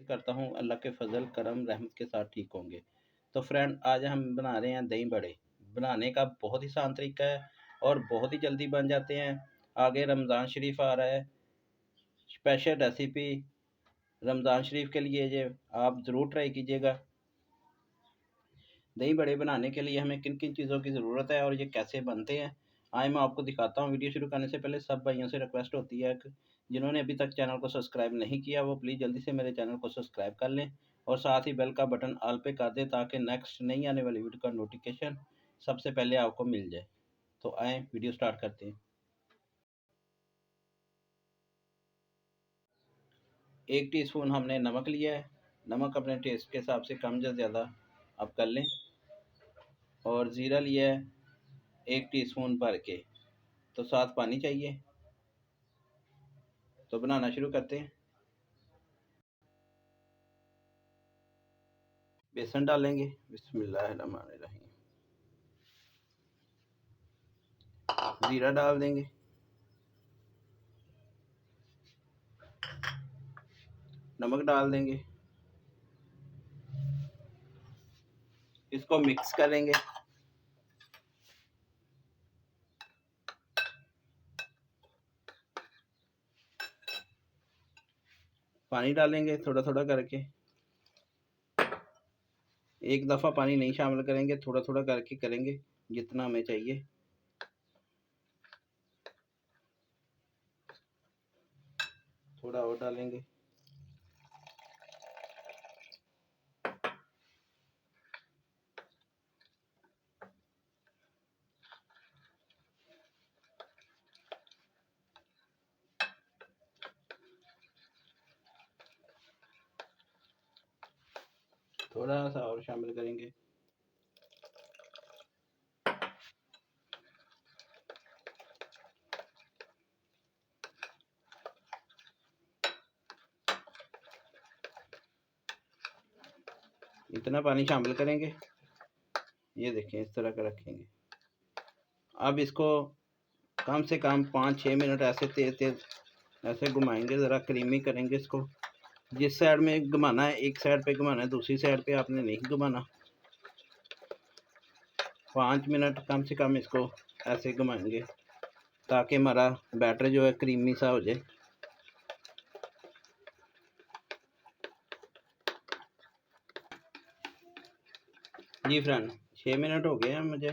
करता हूँ अल्लाह के फजल करम रहमत के साथ ठीक होंगे। तो फ्रेंड, आज हम बना रहे हैं दही बड़े। बनाने का बहुत ही आसान तरीका है और बहुत ही जल्दी बन जाते हैं। आगे रमज़ान शरीफ आ रहा है, स्पेशल रेसिपी रमज़ान शरीफ के लिए ये आप ज़रूर ट्राई कीजिएगा। दही बड़े बनाने के लिए हमें किन किन चीज़ों की ज़रूरत है और ये कैसे बनते हैं, आज मैं आपको दिखाता हूँ। वीडियो शुरू करने से पहले सब भाइयों से रिक्वेस्ट होती है कि जिन्होंने अभी तक चैनल को सब्सक्राइब नहीं किया वो प्लीज़ जल्दी से मेरे चैनल को सब्सक्राइब कर लें और साथ ही बेल का बटन ऑल पे कर दें ताकि नेक्स्ट नई आने वाली वीडियो का नोटिफिकेशन सबसे पहले आपको मिल जाए। तो आए वीडियो स्टार्ट करते हैं। 1 टीस्पून हमने नमक लिया है। नमक अपने टेस्ट के हिसाब से कम या ज़्यादा आप कर लें। और ज़ीरा लिया है 1 टीस्पून भर के, तो साथ पानी चाहिए। तो बनाना शुरू करते हैं। बेसन डालेंगे, बिस्मिल्लाहिर्रहमानिर्रहीम। ज़ीरा डाल देंगे, नमक डाल देंगे, इसको मिक्स करेंगे। पानी डालेंगे थोड़ा थोड़ा करके, एक दफ़ा पानी नहीं शामिल करेंगे, थोड़ा थोड़ा करके करेंगे जितना हमें चाहिए। थोड़ा और डालेंगे। थोड़ा सा और शामिल करेंगे। इतना पानी शामिल करेंगे, ये देखें इस तरह का रखेंगे। अब इसको कम से कम 5-6 मिनट ऐसे तेज तेज ऐसे घुमाएंगे, ज़रा क्रीमी करेंगे इसको। जिस साइड में घुमाना है एक साइड पे घुमाना है, दूसरी साइड पे आपने नहीं घुमाना। 5 मिनट कम से कम इसको ऐसे घुमाएंगे ताकि हमारा बैटर जो है क्रीमी सा हो जाए। जी फ्रेंड, 6 मिनट हो गए हैं मुझे।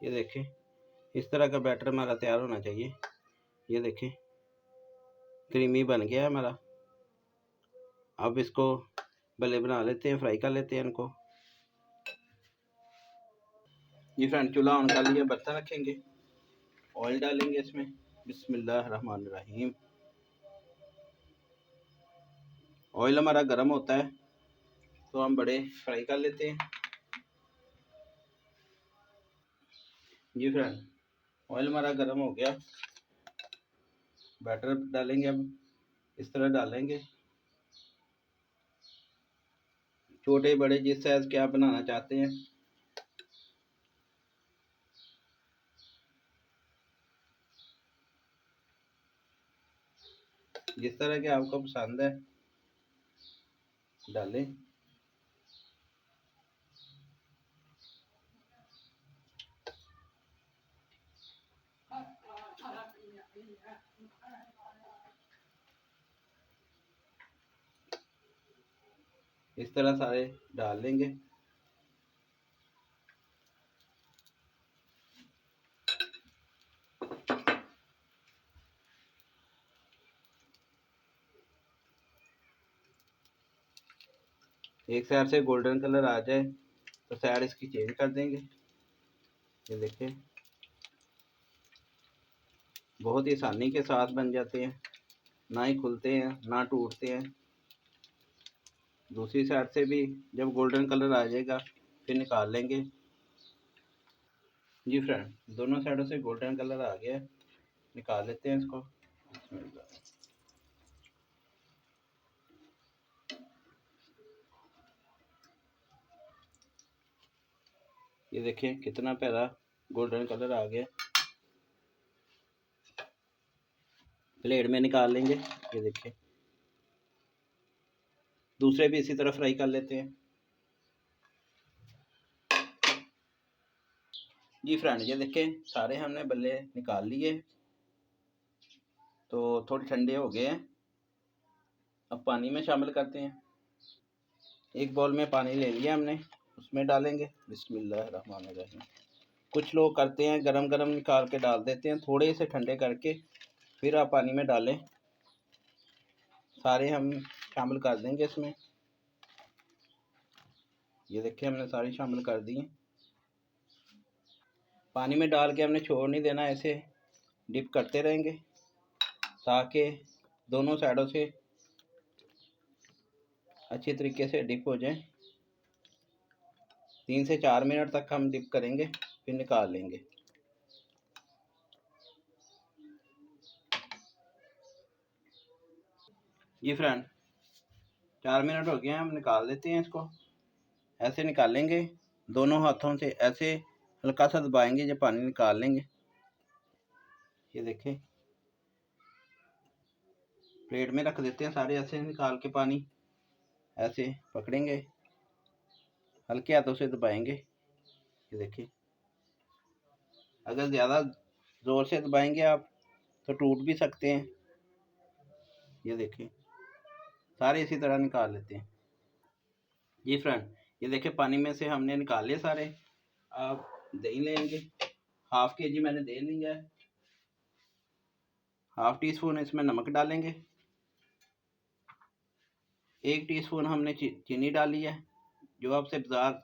ये देखें इस तरह का बैटर हमारा तैयार होना चाहिए। ये देखें क्रीमी बन गया है हमारा। अब इसको भले बना लेते हैं, फ्राई कर लेते हैं इनको। जी फ्रेंड, चूल्हा ऑन कर लिया, बर्तन रखेंगे, ऑयल डालेंगे इसमें, बिस्मिल्लाहिर्रहमानिर्रहीम। ऑयल हमारा गर्म होता है तो हम बड़े फ्राई कर लेते हैं। जी फ्रेंड, ऑयल हमारा गर्म हो गया, बैटर डालेंगे। अब इस तरह डालेंगे, छोटे बड़े जिस साइज के आप बनाना चाहते हैं। जिस तरह के आपको पसंद है डालें। इस तरह सारे डाल लेंगे। एक साइड से गोल्डन कलर आ जाए तो साइड इसकी चेंज कर देंगे। ये देखिए बहुत ही आसानी के साथ बन जाते हैं, ना ही खुलते हैं ना टूटते हैं। दूसरी साइड से भी जब गोल्डन कलर आ जाएगा फिर निकाल लेंगे। जी फ्रेंड, दोनों साइडों से गोल्डन कलर आ गया है, निकाल लेते हैं इसको। ये देखें कितना प्यारा गोल्डन कलर आ गया। प्लेट में निकाल लेंगे। ये देखें दूसरे भी इसी तरह फ्राई कर लेते हैं। जी फ्रेंड, ये देखें सारे हमने बल्ले निकाल लिए, तो थोड़े ठंडे हो गए हैं। अब पानी में शामिल करते हैं। एक बाउल में पानी ले लिया हमने, उसमें डालेंगे। बिस्मिल्लाहिर्रहमानिर्रहीम। कुछ लोग करते हैं गरम गरम निकाल के डाल देते हैं, थोड़े से ठंडे करके फिर आप पानी में डालें। सारे हम शामिल कर देंगे इसमें। ये देखिए हमने सारी शामिल कर दी हैं। पानी में डाल के हमने छोड़ नहीं देना, ऐसे डिप करते रहेंगे ताकि दोनों साइडों से अच्छी तरीके से डिप हो जाए। 3 से 4 मिनट तक हम डिप करेंगे, फिर निकाल लेंगे। ये फ्रेंड 4 मिनट हो गए हैं, हम निकाल लेते हैं इसको। ऐसे निकालेंगे, दोनों हाथों से ऐसे हल्का सा दबाएंगे, जब पानी निकाल लेंगे। ये देखें, प्लेट में रख देते हैं सारे, ऐसे निकाल के पानी ऐसे पकड़ेंगे, हल्के हाथों से दबाएंगे। ये देखिए, अगर ज़्यादा ज़ोर से दबाएंगे आप तो टूट भी सकते हैं। ये देखिए, सारे इसी तरह निकाल लेते हैं। जी फ्रेंड, ये देखिए पानी में से हमने निकाल लिए सारे। आप दही लेंगे, हाफ के जी मैंने दही लिया है। हाफ टी स्पून इसमें नमक डालेंगे। 1 टीस्पून हमने चीनी डाली है। जो आपसे बाजार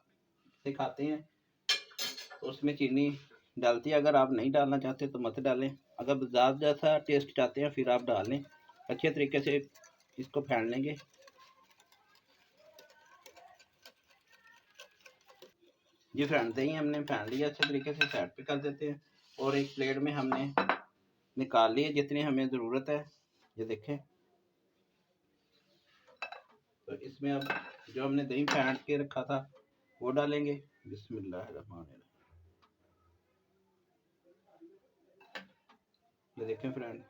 से खाते हैं तो उसमें चीनी डालती है, अगर आप नहीं डालना चाहते तो मत डालें। अगर बाजार जैसा टेस्ट चाहते हैं फिर आप डाल लें। अच्छे तरीके से इसको फेंट लेंगे। जी फ्रेंड, दही हमने फेंट लिया अच्छे तरीके से, साइड पे कर देते हैं। और एक प्लेट में हमने निकाल लिए जितनी हमें ज़रूरत है। ये देखें, तो इसमें अब जो हमने दही फेंट के रखा था वो डालेंगे। बिस्मिल्लाहिर्रहमानिर्रहीम। ये देखें फ्रेंड,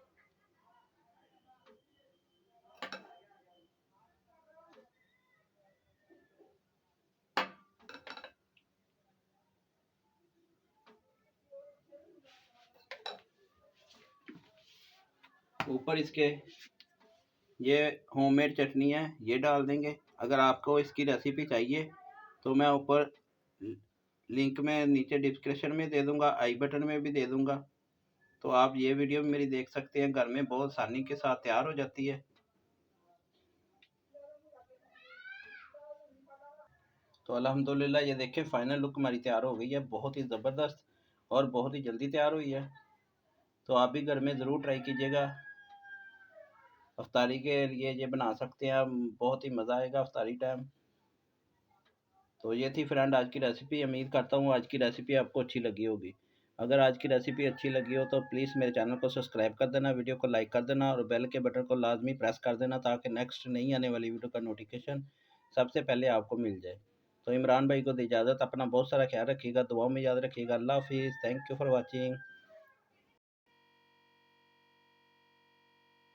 ऊपर इसके ये होममेड चटनी है, ये डाल देंगे। अगर आपको इसकी रेसिपी चाहिए तो मैं ऊपर लिंक में नीचे डिस्क्रिप्शन में दे दूंगा, आई बटन में भी दे दूंगा। तो आप ये वीडियो भी मेरी देख सकते हैं, घर में बहुत आसानी के साथ तैयार हो जाती है। तो अल्हम्दुलिल्लाह, ये देखें फाइनल लुक हमारी तैयार हो गई है, बहुत ही ज़बरदस्त और बहुत ही जल्दी तैयार हुई है। तो आप भी घर में ज़रूर ट्राई कीजिएगा। अफ्तारी के लिए ये बना सकते हैं आप, बहुत ही मज़ा आएगा अफ्तारी टाइम। तो ये थी फ्रेंड आज की रेसिपी। उम्मीद करता हूँ आज की रेसिपी आपको अच्छी लगी होगी। अगर आज की रेसिपी अच्छी लगी हो तो प्लीज़ मेरे चैनल को सब्सक्राइब कर देना, वीडियो को लाइक कर देना और बेल के बटन को लाजमी प्रेस कर देना ताकि नेक्स्ट नई आने वाली वीडियो का नोटिफिकेशन सबसे पहले आपको मिल जाए। तो इमरान भाई को दी इजाज़त, अपना बहुत सारा ख्याल रखिएगा, दुआओं में याद रखिएगा। अल्लाह हाफिज़। Thank you for watching.